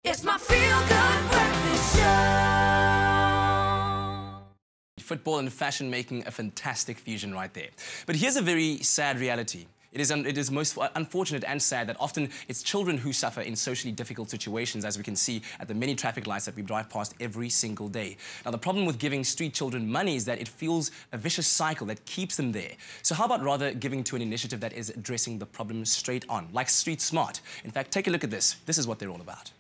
It's my feel-good breakfast show. Football and fashion making a fantastic fusion right there. But here's a very sad reality. It is most unfortunate and sad that often it's children who suffer in socially difficult situations, as we can see at the many traffic lights that we drive past every single day. Now, the problem with giving street children money is that it fuels a vicious cycle that keeps them there. So how about rather giving to an initiative that is addressing the problem straight on, like StreetSmart? In fact, take a look at this. This is what they're all about.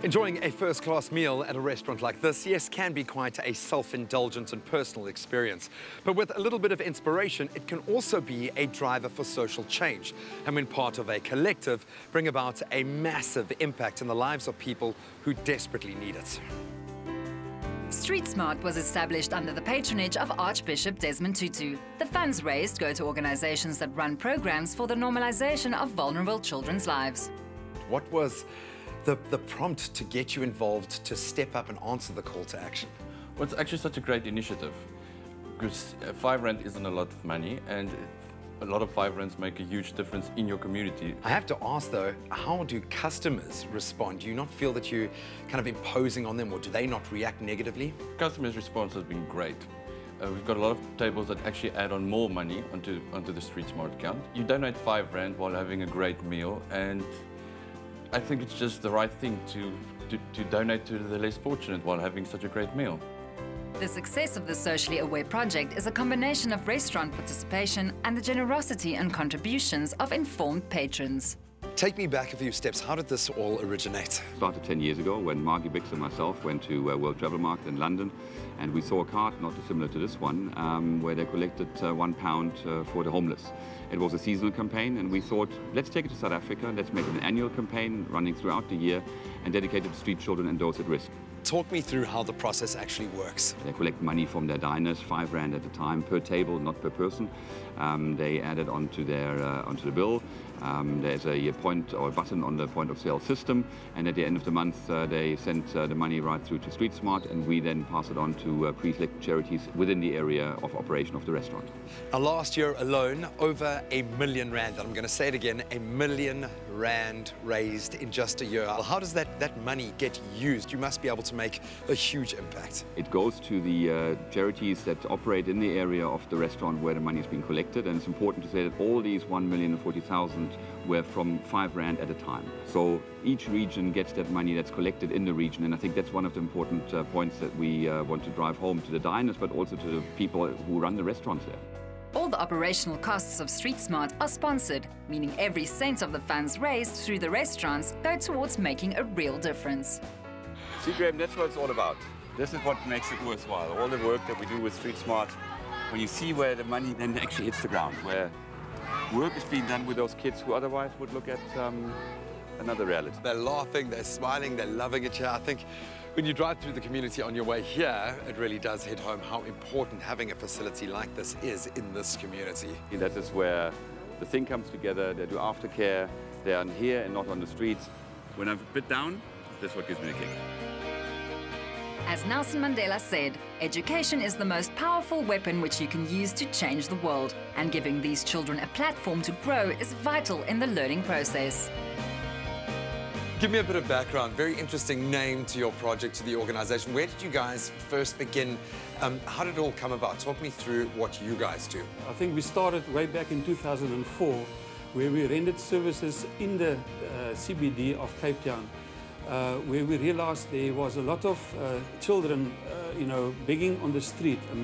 Enjoying a first-class meal at a restaurant like this, yes, can be quite a self-indulgent and personal experience. But with a little bit of inspiration, it can also be a driver for social change, and when part of a collective, bring about a massive impact in the lives of people who desperately need it. StreetSmart was established under the patronage of Archbishop Desmond Tutu. The funds raised go to organizations that run programs for the normalization of vulnerable children's lives. What was the prompt to get you involved, to step up and answer the call to action? Well, it's actually such a great initiative because 5 Rand isn't a lot of money, and a lot of 5 Rands make a huge difference in your community. I have to ask though, how do customers respond? Do you not feel that you're kind of imposing on them, or do they not react negatively? Customers' response has been great. We've got a lot of tables that actually add on more money onto the StreetSmart account. You donate 5 Rand while having a great meal, and I think it's just the right thing to donate to the less fortunate while having such a great meal. The success of the socially aware project is a combination of restaurant participation and the generosity and contributions of informed patrons. Take me back a few steps. How did this all originate? Started 10 years ago when Margie Bix and myself went to World Travel Market in London, and we saw a cart not dissimilar to this one where they collected £1 for the homeless. It was a seasonal campaign, and we thought, let's take it to South Africa, let's make it an annual campaign running throughout the year and dedicated to street children and those at risk. Talk me through how the process actually works. They collect money from their diners, 5 Rand at a time per table, not per person. They add it onto the bill. There's a point or a button on the point of sale system, and at the end of the month they send the money right through to StreetSmart, and we then pass it on to pre-selected charities within the area of operation of the restaurant. Now, last year alone, over R1 million, and I'm going to say it again, R1 million raised in just a year. Well, how does that money get used? You must be able to make a huge impact. It goes to the charities that operate in the area of the restaurant where the money is being collected, and it's important to say that all these 1,040,000 were from 5 Rand at a time. So each region gets that money that's collected in the region, and I think that's one of the important points that we want to drive home to the diners, but also to the people who run the restaurants there. All the operational costs of StreetSmart are sponsored, meaning every cent of the funds raised through the restaurants go towards making a real difference. See, Graham, that's what it's all about. This is what makes it worthwhile. All the work that we do with StreetSmart, when you see where the money then actually hits the ground, where work is being done with those kids who otherwise would look at another reality. They're laughing, they're smiling, they're loving it here. I think when you drive through the community on your way here, it really does hit home how important having a facility like this is in this community. That is where the thing comes together. They do aftercare, they are here and not on the streets. When I'm a bit down, that's what gives me a kick. As Nelson Mandela said, education is the most powerful weapon which you can use to change the world, and giving these children a platform to grow is vital in the learning process. Give me a bit of background. Very interesting name to your project, to the organization. Where did you guys first begin? How did it all come about? Talk me through what you guys do. I think we started way back in 2004, where we rendered services in the CBD of Cape Town, where we realized there was a lot of children, begging on the street and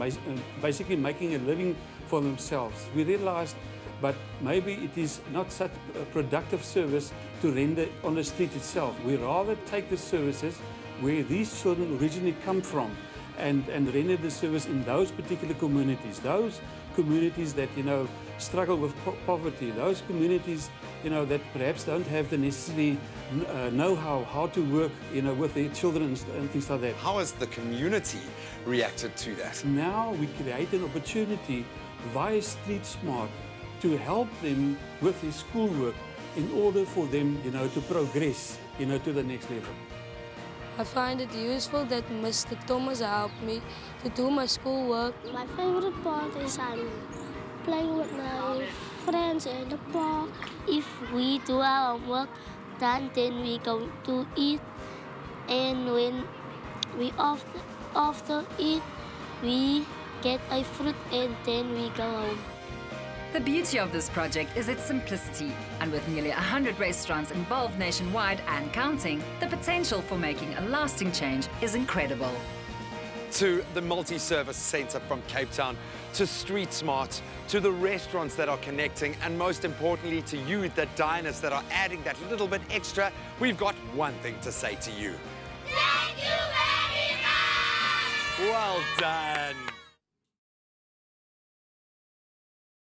basically making a living for themselves. We realized, but maybe it is not such a productive service to render on the street itself. We rather take the services where these children originally come from and render the service in those particular communities. Those communities that, struggle with poverty. Those communities, that perhaps don't have the necessary know-how, how to work, with their children and things like that. How has the community reacted to that? Now we create an opportunity via StreetSmart to help them with their schoolwork in order for them, to progress, to the next level. I find it useful that Mr. Thomas helped me to do my schoolwork. My favorite part is I'm playing with my friends in the park. If we do our work done, then we go to eat. And when we after eat, we get a fruit and then we go home. The beauty of this project is its simplicity, and with nearly 100 restaurants involved nationwide and counting, the potential for making a lasting change is incredible. To the multi-service centre from Cape Town, to StreetSmart, to the restaurants that are connecting, and most importantly to you, the diners that are adding that little bit extra, we've got one thing to say to you. Thank you very much! Well done!